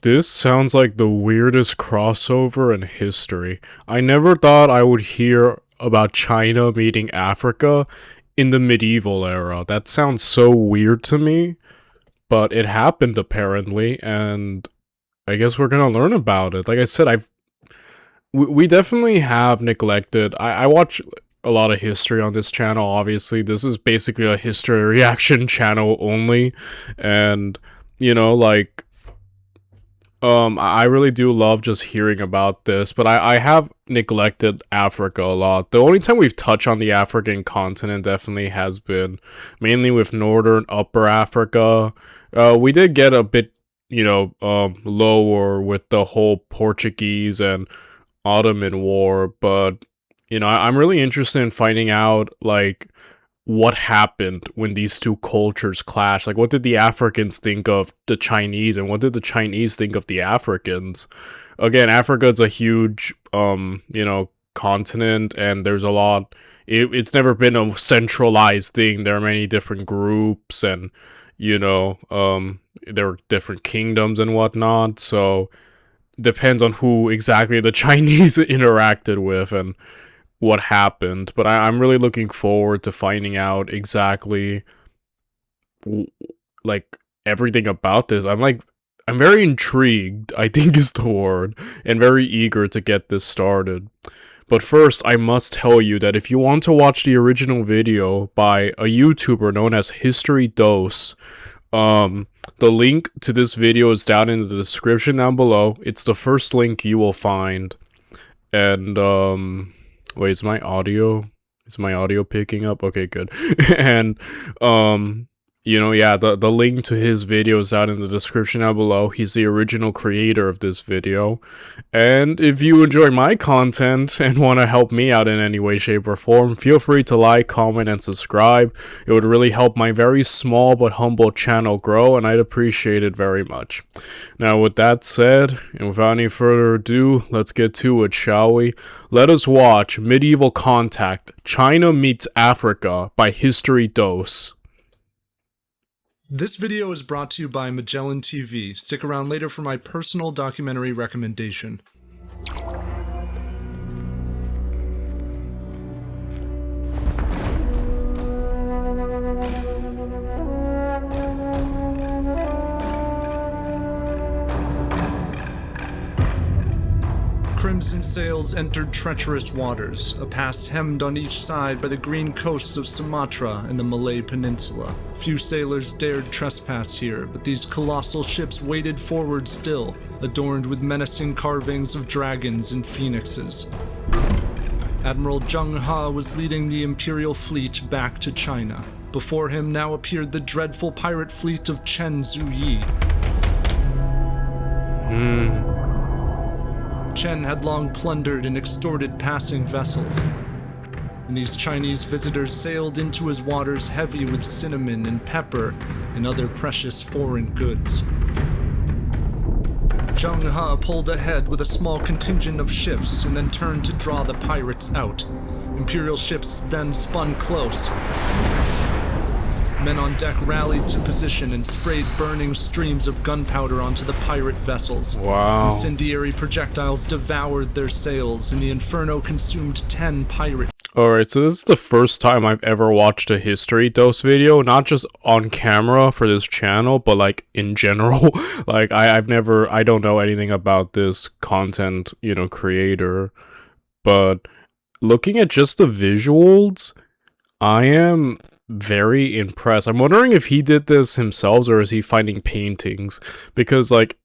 This sounds like the weirdest crossover in history. I never thought I would hear about China meeting Africa in the medieval era. That sounds so weird to me, but it happened apparently, and I guess we're gonna learn about it. Like I said, we definitely have neglected. I watch a lot of history on this channel. Obviously, this is basically a history reaction channel only, and like I really do love just hearing about this, but I have neglected Africa a lot. The only time we've touched on the African continent definitely has been mainly with Northern Upper Africa. We did get a bit, lower with the whole Portuguese and Ottoman War, but, I'm really interested in finding out, like, what happened when these two cultures clashed. Like, what did the Africans think of the Chinese, and what did the Chinese think of the Africans? Again, Africa is a huge continent, and there's a lot. It's never been a centralized thing. There are many different groups, and there are different kingdoms and whatnot, so depends on who exactly the Chinese interacted with and what happened. But I'm really looking forward to finding out exactly like everything about this. I'm very intrigued, I think is the word, and very eager to get this started. But first, I must tell you that if you want to watch the original video by a YouTuber known as History Dose, the link to this video is down in the description down below. It's the first link you will find. And wait, is my audio picking up? Okay, good. And the link to his video is out in the description down below. He's the original creator of this video. And if you enjoy my content and want to help me out in any way, shape, or form, feel free to like, comment, and subscribe. It would really help my very small but humble channel grow, and I'd appreciate it very much. Now, with that said, and without any further ado, let's get to it, shall we? Let us watch Medieval Contact: China Meets Africa by History Dose. This video is brought to you by Magellan TV. Stick around later for my personal documentary recommendation. Crimson sails entered treacherous waters, a pass hemmed on each side by the green coasts of Sumatra and the Malay Peninsula. Few sailors dared trespass here, but these colossal ships waded forward still, adorned with menacing carvings of dragons and phoenixes. Admiral Zheng He was leading the Imperial fleet back to China. Before him now appeared the dreadful pirate fleet of Chen Zuyi. Chen had long plundered and extorted passing vessels, and these Chinese visitors sailed into his waters heavy with cinnamon and pepper and other precious foreign goods. Zheng He pulled ahead with a small contingent of ships and then turned to draw the pirates out. Imperial ships then spun close. Men on deck rallied to position and sprayed burning streams of gunpowder onto the pirate vessels. Wow. Incendiary projectiles devoured their sails, and the inferno consumed 10 pirates. Alright, so this is the first time I've ever watched a History Dose video, not just on camera for this channel, but like in general. Like I don't know anything about this content, creator, but looking at just the visuals, I am very impressed. I'm wondering if he did this himself or is he finding paintings, because like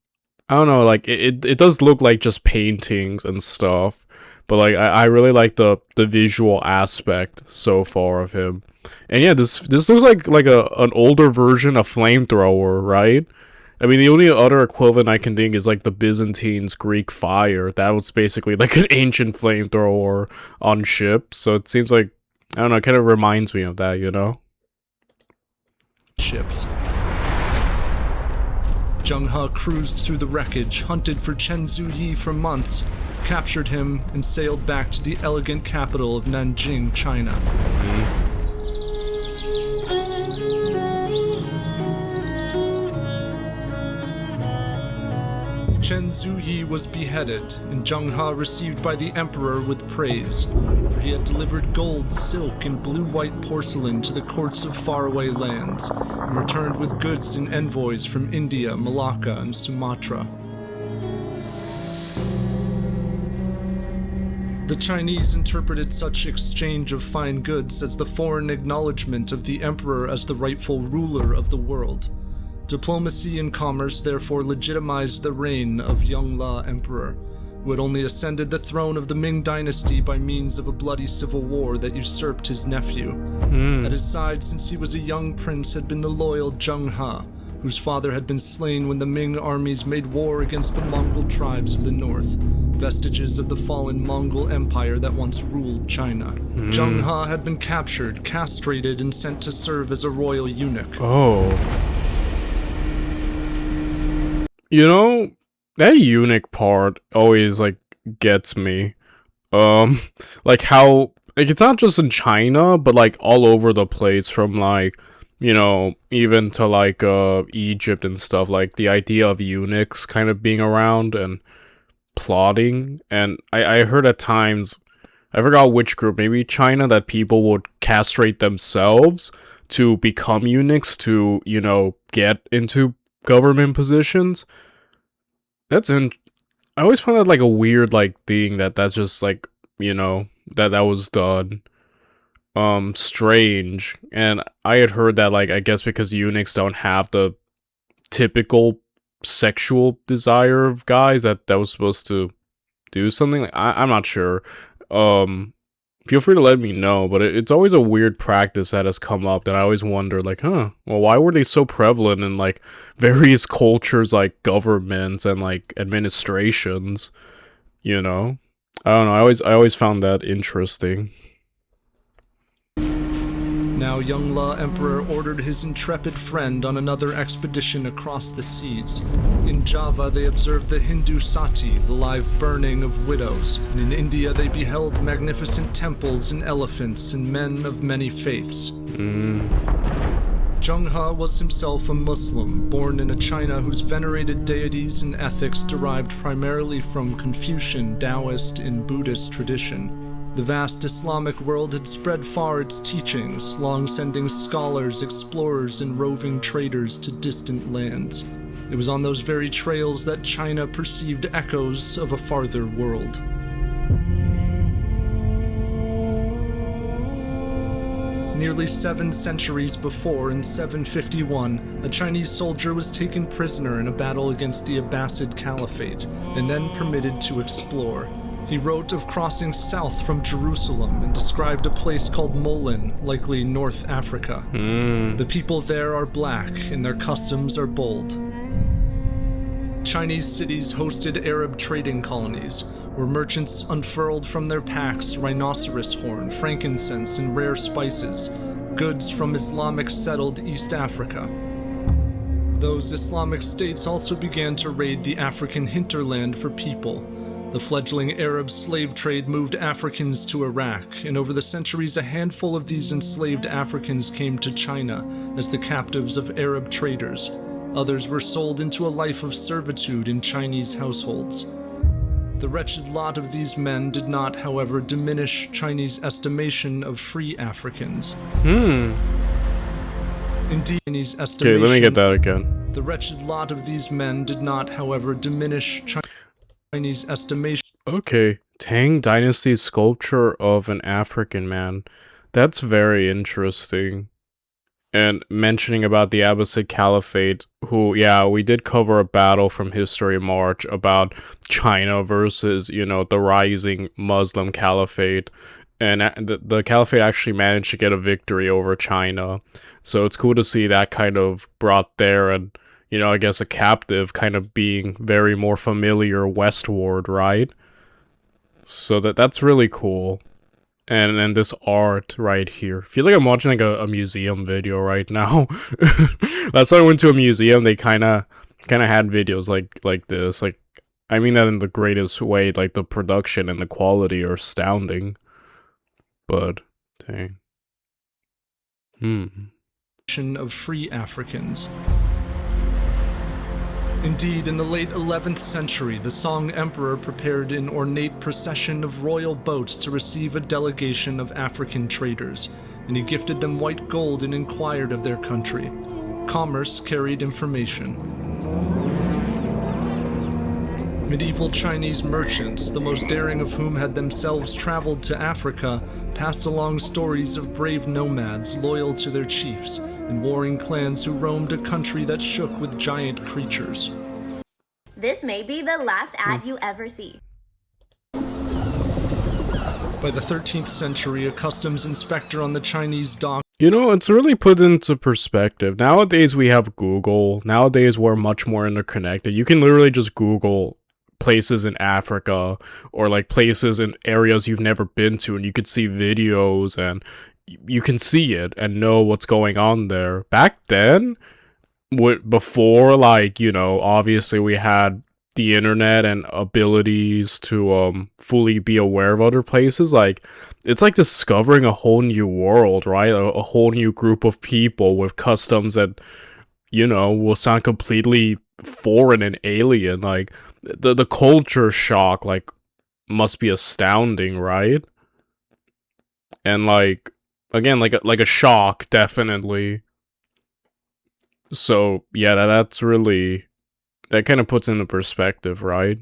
I don't know, like it does look like just paintings and stuff, but like I really like the visual aspect so far of him. And yeah, this looks like an older version of flamethrower, right? I mean, the only other equivalent I can think is like the Byzantines Greek fire. That was basically like an ancient flamethrower on ships, so it seems like, I don't know, it kind of reminds me of that, ships. Zheng He cruised through the wreckage, hunted for Chen Zuyi for months, captured him, and sailed back to the elegant capital of Nanjing, China. Chen Zuyi was beheaded, and Zheng He received by the emperor with praise, for he had delivered gold, silk, and blue-white porcelain to the courts of faraway lands, and returned with goods and envoys from India, Malacca, and Sumatra. The Chinese interpreted such exchange of fine goods as the foreign acknowledgement of the emperor as the rightful ruler of the world. Diplomacy and commerce therefore legitimized the reign of Yongle Emperor, who had only ascended the throne of the Ming dynasty by means of a bloody civil war that usurped his nephew. At his side since he was a young prince had been the loyal Zheng He, whose father had been slain when the Ming armies made war against the Mongol tribes of the north, vestiges of the fallen Mongol Empire that once ruled China. Zheng He had been captured, castrated, and sent to serve as a royal eunuch. Oh. You know, that eunuch part always, like, gets me. Like how, like, it's not just in China, but, like, all over the place from, like, you know, even to, like, Egypt and stuff. Like, the idea of eunuchs kind of being around and plotting. And I heard at times, I forgot which group, maybe China, that people would castrate themselves to become eunuchs to, you know, get into government positions. I always found that like a weird like thing that's just like, you know, that was done. Strange. And I had heard that like I guess because eunuchs don't have the typical sexual desire of guys that was supposed to do something. Like I'm not sure. Feel free to let me know, but it's always a weird practice that has come up that I always wonder, like, well, why were they so prevalent in, like, various cultures, like, governments and, like, administrations, you know? I don't know, I always found that interesting. Now Yongle Emperor ordered his intrepid friend on another expedition across the seas. In Java they observed the Hindu Sati, the live burning of widows, and in India they beheld magnificent temples and elephants and men of many faiths. Zheng He was himself a Muslim, born in a China whose venerated deities and ethics derived primarily from Confucian, Taoist, and Buddhist tradition. The vast Islamic world had spread far its teachings, long sending scholars, explorers, and roving traders to distant lands. It was on those very trails that China perceived echoes of a farther world. Nearly 7 centuries before, in 751, a Chinese soldier was taken prisoner in a battle against the Abbasid Caliphate, and then permitted to explore. He wrote of crossing south from Jerusalem and described a place called Molen, likely North Africa. The people there are black and their customs are bold. Chinese cities hosted Arab trading colonies, where merchants unfurled from their packs rhinoceros horn, frankincense, and rare spices, goods from Islamic settled East Africa. Those Islamic states also began to raid the African hinterland for people. The fledgling Arab slave trade moved Africans to Iraq, and over the centuries a handful of these enslaved Africans came to China as the captives of Arab traders. Others were sold into a life of servitude in Chinese households. The wretched lot of these men did not, however, diminish Chinese estimation of free Africans. Indeed, Chinese estimation... Okay, let me get that again. The wretched lot of these men did not, however, diminish Chinese estimation. Okay, Tang Dynasty sculpture of an African man. That's very interesting. And mentioning about the Abbasid Caliphate, who, yeah, we did cover a battle from History March about China versus, you know, the rising Muslim Caliphate. And the Caliphate actually managed to get a victory over China. So it's cool to see that kind of brought there and, you know, I guess a captive kind of being very more familiar westward, right? So that's really cool. And then this art right here. I feel like I'm watching like a museum video right now. Last time I went to a museum, they kind of had videos like this. Like, I mean that in the greatest way. Like the production and the quality are astounding. But dang. Of free Africans. Indeed, in the late 11th century, the Song Emperor prepared an ornate procession of royal boats to receive a delegation of African traders, and he gifted them white gold and inquired of their country. Commerce carried information. Medieval Chinese merchants, the most daring of whom had themselves traveled to Africa, passed along stories of brave nomads loyal to their chiefs, and warring clans who roamed a country that shook with giant creatures. This may be the last ad you ever see. By the 13th century, a customs inspector on the Chinese dock. You know, it's really put into perspective. Nowadays we have Google. Nowadays we're much more interconnected. You can literally just Google places in Africa or like places in areas you've never been to, and you could see videos and you can see it and know what's going on there. Back then, before, like, you know, obviously we had the internet and abilities to fully be aware of other places, like, it's like discovering a whole new world, right? A whole new group of people with customs that, you know, will sound completely foreign and alien. Like, the culture shock, like, must be astounding, right? And, like, again, like a shock, definitely. So, yeah, that's really, that kind of puts into perspective, right?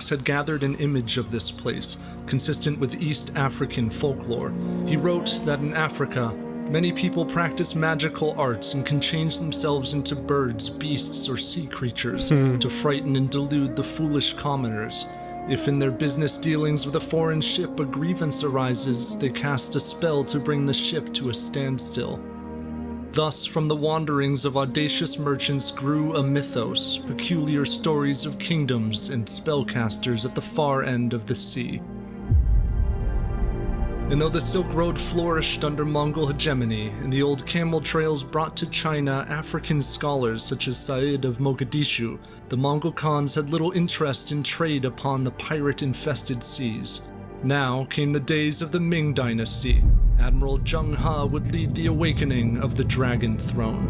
Had gathered an image of this place, consistent with East African folklore. He wrote that in Africa, many people practice magical arts and can change themselves into birds, beasts, or sea creatures to frighten and delude the foolish commoners. If in their business dealings with a foreign ship a grievance arises, they cast a spell to bring the ship to a standstill. Thus, from the wanderings of audacious merchants grew a mythos, peculiar stories of kingdoms and spellcasters at the far end of the sea. And though the Silk Road flourished under Mongol hegemony, and the old camel trails brought to China African scholars such as Said of Mogadishu, the Mongol Khans had little interest in trade upon the pirate-infested seas. Now came the days of the Ming Dynasty. Admiral Zheng He would lead the awakening of the Dragon Throne.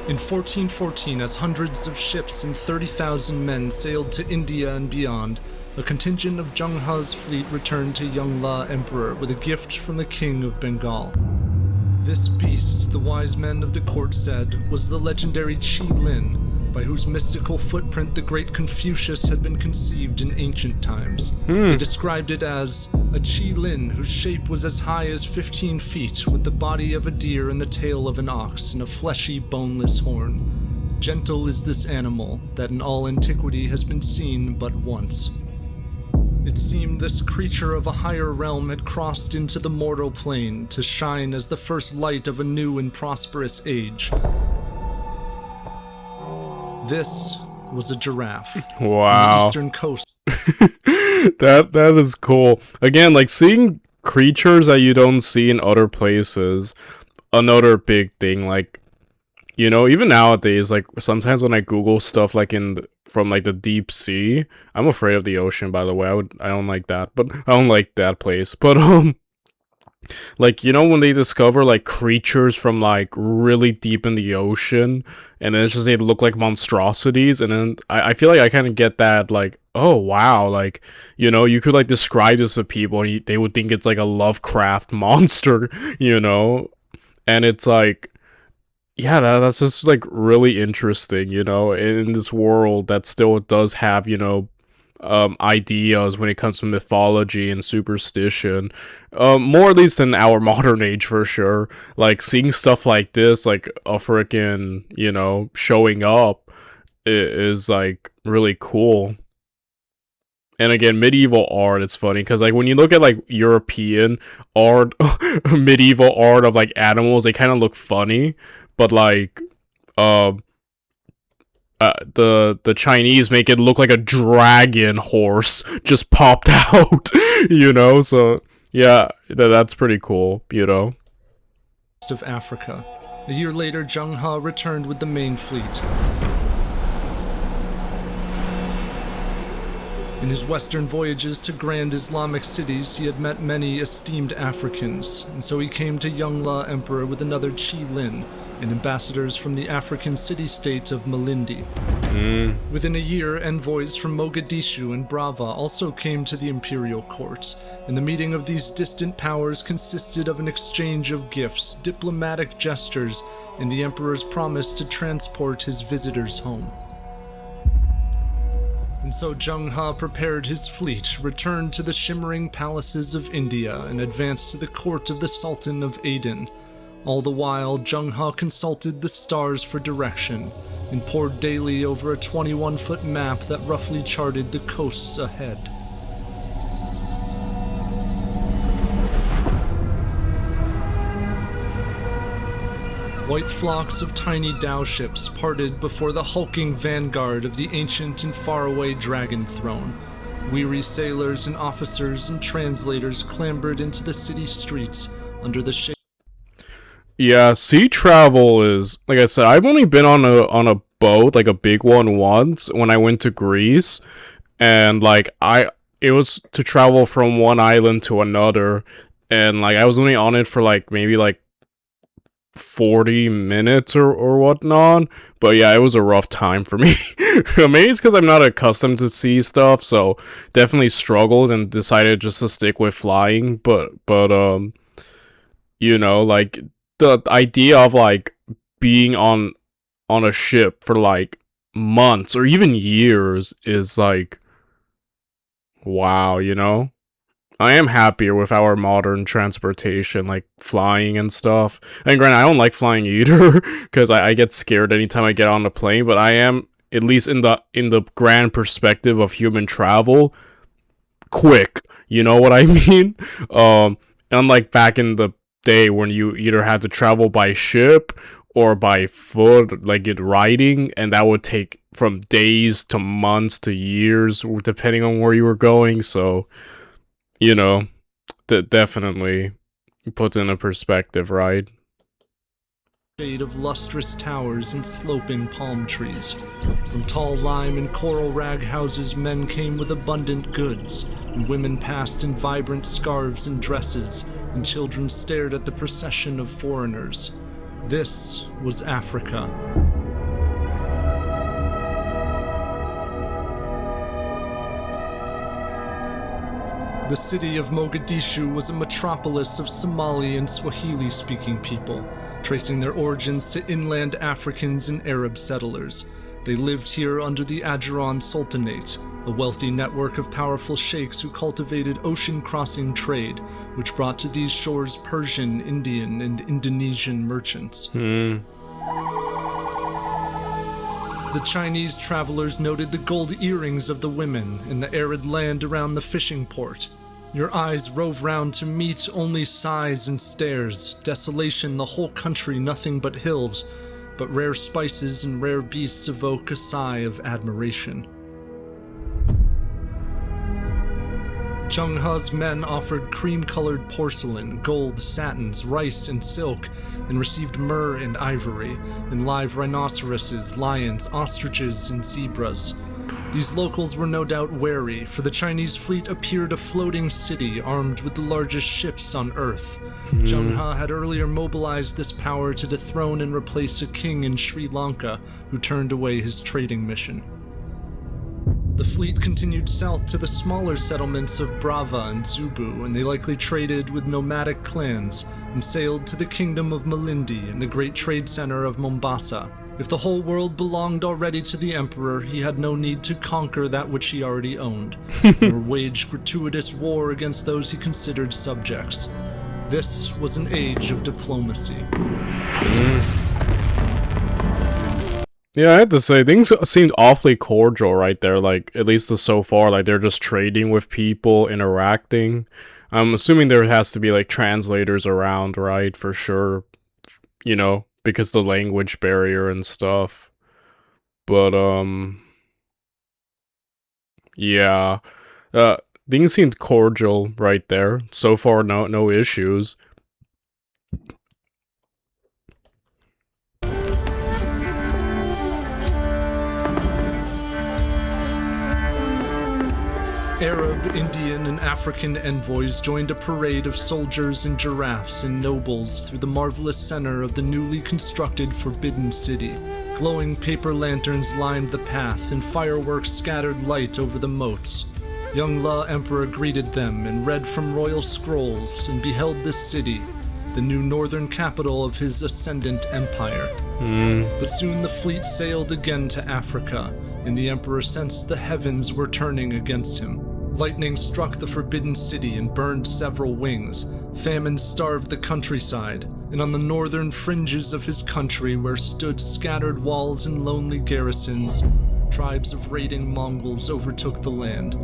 In 1414, as hundreds of ships and 30,000 men sailed to India and beyond, a contingent of Zheng He's fleet returned to Yongle Emperor with a gift from the King of Bengal. This beast, the wise men of the court said, was the legendary Qi Lin, by whose mystical footprint the great Confucius had been conceived in ancient times. They described it as a Qi Lin whose shape was as high as 15 feet, with the body of a deer and the tail of an ox, and a fleshy, boneless horn. Gentle is this animal, that in all antiquity has been seen but once. It seemed this creature of a higher realm had crossed into the mortal plane to shine as the first light of a new and prosperous age. This was a giraffe. Wow. On the eastern coast. That is cool. Again, like, seeing creatures that you don't see in other places, another big thing. Like, you know, even nowadays, like, sometimes when I Google stuff, like, from, like, the deep sea, I'm afraid of the ocean, by the way. I don't like that, but I don't like that place. But, like, you know, when they discover, like, creatures from, like, really deep in the ocean, and then it's just, they look like monstrosities, and then I feel like I kind of get that, like, oh, wow, like, you know, you could, like, describe this to people, and they would think it's, like, a Lovecraft monster, you know, and it's, like, yeah, that's just, like, really interesting, you know, in this world that still does have, you know, ideas when it comes to mythology and superstition, more at least in our modern age, for sure. Like, seeing stuff like this, like a freaking, you know, showing up is like really cool. And again, medieval art, it's funny because, like, when you look at, like, European art, medieval art of, like, animals, they kind of look funny, but, like, the Chinese make it look like a dragon horse just popped out, you know? So, yeah, that's pretty cool, you know? Of Africa. A year later, Zheng He returned with the main fleet. In his western voyages to grand Islamic cities, he had met many esteemed Africans, and so he came to Yongle Emperor with another Qi Lin, and ambassadors from the African city-state of Malindi. Within a year, envoys from Mogadishu and Brava also came to the imperial court, and the meeting of these distant powers consisted of an exchange of gifts, diplomatic gestures, and the emperor's promise to transport his visitors home. And so Zheng He prepared his fleet, returned to the shimmering palaces of India, and advanced to the court of the Sultan of Aden. All the while, Zheng He consulted the stars for direction, and pored daily over a 21-foot map that roughly charted the coasts ahead. White flocks of tiny Dao ships parted before the hulking vanguard of the ancient and faraway Dragon Throne. Weary sailors and officers and translators clambered into the city streets under the shade. Yeah, sea travel is, like I said, I've only been on a boat, like a big one, once when I went to Greece, and it was to travel from one island to another, and like I was only on it for maybe 40 minutes or whatnot, but yeah, it was a rough time for me. Maybe it's because I'm not accustomed to sea stuff, so definitely struggled and decided just to stick with flying, but you know, like, the idea of being on a ship for months or even years is wow, you know? I am happier with our modern transportation, like flying and stuff. And granted, I don't like flying either, because I get scared anytime I get on a plane, but I am, at least in the grand perspective of human travel, quick. You know what I mean? Unlike back in the day when you either had to travel by ship or by foot, like riding, and that would take from days to months to years, depending on where you were going, so... You know, that definitely puts in a perspective, right? Shade of lustrous towers and sloping palm trees. From tall lime and coral rag houses, men came with abundant goods, and women passed in vibrant scarves and dresses, and children stared at the procession of foreigners. This was Africa. The city of Mogadishu was a metropolis of Somali and Swahili-speaking people, tracing their origins to inland Africans and Arab settlers. They lived here under the Ajuran Sultanate, a wealthy network of powerful sheikhs who cultivated ocean-crossing trade, which brought to these shores Persian, Indian, and Indonesian merchants. The Chinese travelers noted the gold earrings of the women in the arid land around the fishing port. Your eyes rove round to meet only sighs and stares, desolation the whole country nothing but hills, but rare spices and rare beasts evoke a sigh of admiration. Zheng He's men offered cream-colored porcelain, gold, satins, rice, and silk, and received myrrh and ivory, and live rhinoceroses, lions, ostriches, and zebras. These locals were no doubt wary, for the Chinese fleet appeared a floating city armed with the largest ships on Earth. Zheng He had earlier mobilized this power to dethrone and replace a king in Sri Lanka who turned away his trading mission. The fleet continued south to the smaller settlements of Brava and Zubu, and they likely traded with nomadic clans and sailed to the kingdom of Malindi and the great trade center of Mombasa. If the whole world belonged already to the emperor, he had no need to conquer that which he already owned, nor wage gratuitous war against those he considered subjects. This was an age of diplomacy. Yeah, I have to say, things seemed awfully cordial right there, at least so far, they're just trading with people, interacting. I'm assuming there has to be, translators around, right, for sure, you know, because the language barrier and stuff. But, yeah, things seemed cordial right there. So far, no issues. Arab, Indian, and African envoys joined a parade of soldiers and giraffes and nobles through the marvelous center of the newly constructed Forbidden City. Glowing paper lanterns lined the path, and fireworks scattered light over the moats. Young La Emperor greeted them and read from royal scrolls and beheld this city, the new northern capital of his ascendant empire. But soon the fleet sailed again to Africa, and the Emperor sensed the heavens were turning against him. Lightning struck the Forbidden City and burned several wings. Famine starved the countryside, and on the northern fringes of his country where stood scattered walls and lonely garrisons, tribes of raiding Mongols overtook the land.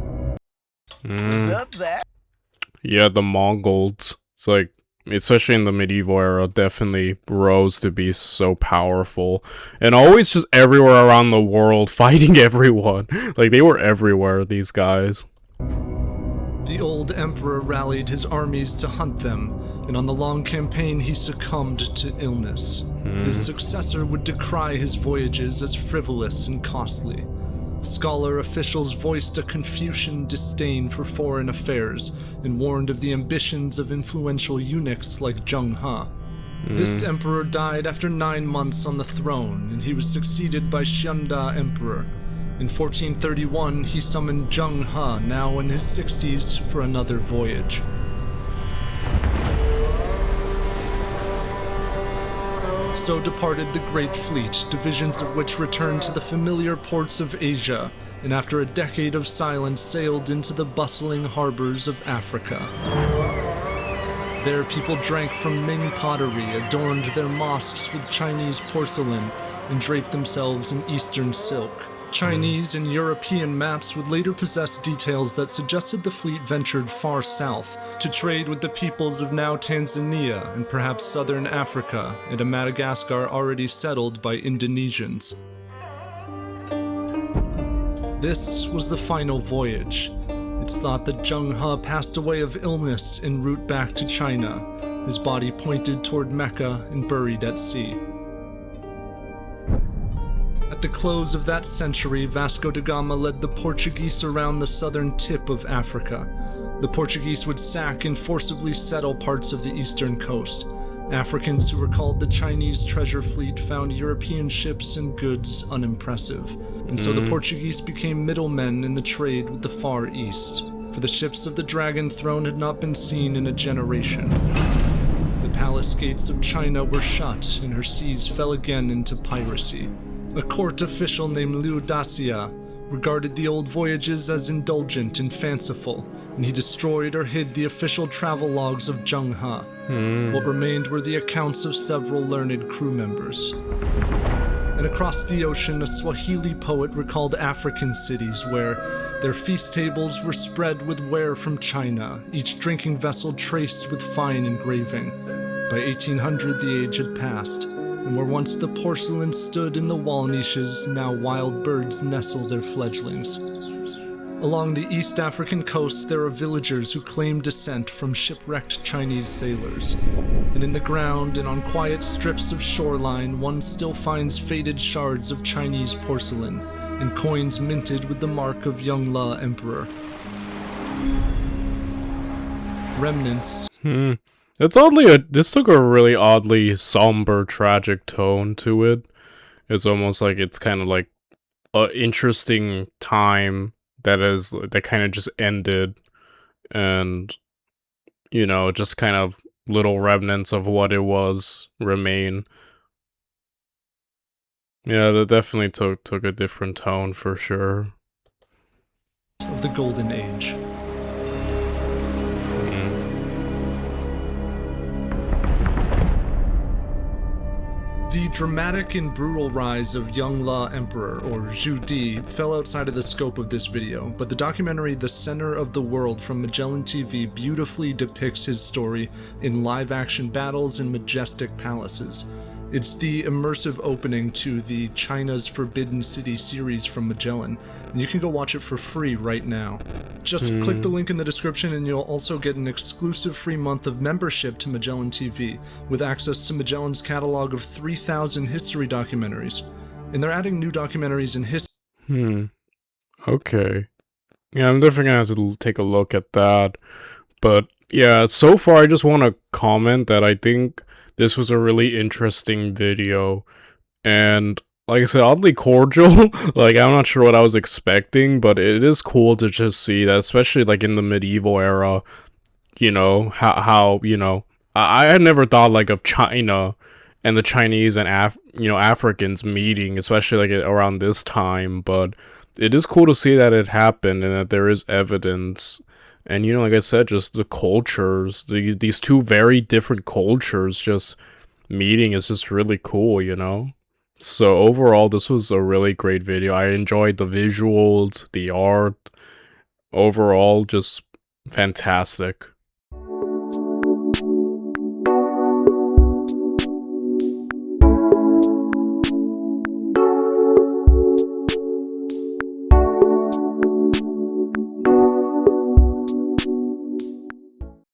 Yeah, the Mongols. It's like, especially in the medieval era, definitely rose to be so powerful. And always just everywhere around the world, fighting everyone. Like, they were everywhere, these guys. The old emperor rallied his armies to hunt them, and on the long campaign he succumbed to illness. His successor would decry his voyages as frivolous and costly. Scholar officials voiced a Confucian disdain for foreign affairs and warned of the ambitions of influential eunuchs like Zheng He. This emperor died after 9 months on the throne, and he was succeeded by Xianda Emperor. In 1431, he summoned Zheng He, now in his 60s, for another voyage. So departed the Great Fleet, divisions of which returned to the familiar ports of Asia, and after a decade of silence sailed into the bustling harbors of Africa. There people drank from Ming pottery, adorned their mosques with Chinese porcelain, and draped themselves in Eastern silk. Chinese and European maps would later possess details that suggested the fleet ventured far south to trade with the peoples of now Tanzania and perhaps southern Africa and a Madagascar already settled by Indonesians. This was the final voyage. It's thought that Zheng He passed away of illness en route back to China, his body pointed toward Mecca and buried at sea. At the close of that century, Vasco da Gama led the Portuguese around the southern tip of Africa. The Portuguese would sack and forcibly settle parts of the eastern coast. Africans who were called the Chinese treasure fleet found European ships and goods unimpressive, and so the Portuguese became middlemen in the trade with the Far East, for the ships of the Dragon Throne had not been seen in a generation. The palace gates of China were shut, and her seas fell again into piracy. A court official named Liu Daxia regarded the old voyages as indulgent and fanciful, and he destroyed or hid the official travel logs of Zheng He. What remained were the accounts of several learned crew members. And across the ocean, a Swahili poet recalled African cities where their feast tables were spread with ware from China, each drinking vessel traced with fine engraving. By 1800, the age had passed, and where once the porcelain stood in the wall niches, now wild birds nestle their fledglings. Along the East African coast, there are villagers who claim descent from shipwrecked Chinese sailors. And in the ground and on quiet strips of shoreline, one still finds faded shards of Chinese porcelain and coins minted with the mark of Young La Emperor. Remnants. This took a really oddly somber, tragic tone to it. It's almost like it's kind of like an interesting time that kind of just ended, and, you know, just kind of little remnants of what it was remain. Yeah, that definitely took a different tone for sure. Of the Golden Age. The dramatic and brutal rise of Young La Emperor, or Zhu Di, fell outside of the scope of this video, but the documentary The Center of the World from Magellan TV beautifully depicts his story in live-action battles and majestic palaces. It's the immersive opening to the China's Forbidden City series from Magellan, and you can go watch it for free right now. Just click the link in the description and you'll also get an exclusive free month of membership to Magellan TV, with access to Magellan's catalog of 3,000 history documentaries. And they're adding new documentaries in history. Okay. Yeah, I'm definitely gonna have to take a look at that. But yeah, so far I just want to comment that I think this was a really interesting video. And like I said, oddly cordial. Like, I'm not sure what I was expecting, but it is cool to just see that, especially like in the medieval era, how I had never thought like of China and the Chinese and Africans meeting, especially like around this time. But it is cool to see that it happened and that there is evidence. And like I said, just the cultures, these two very different cultures just meeting is just really cool. So overall, this was a really great video. I enjoyed the visuals, the art, overall just fantastic.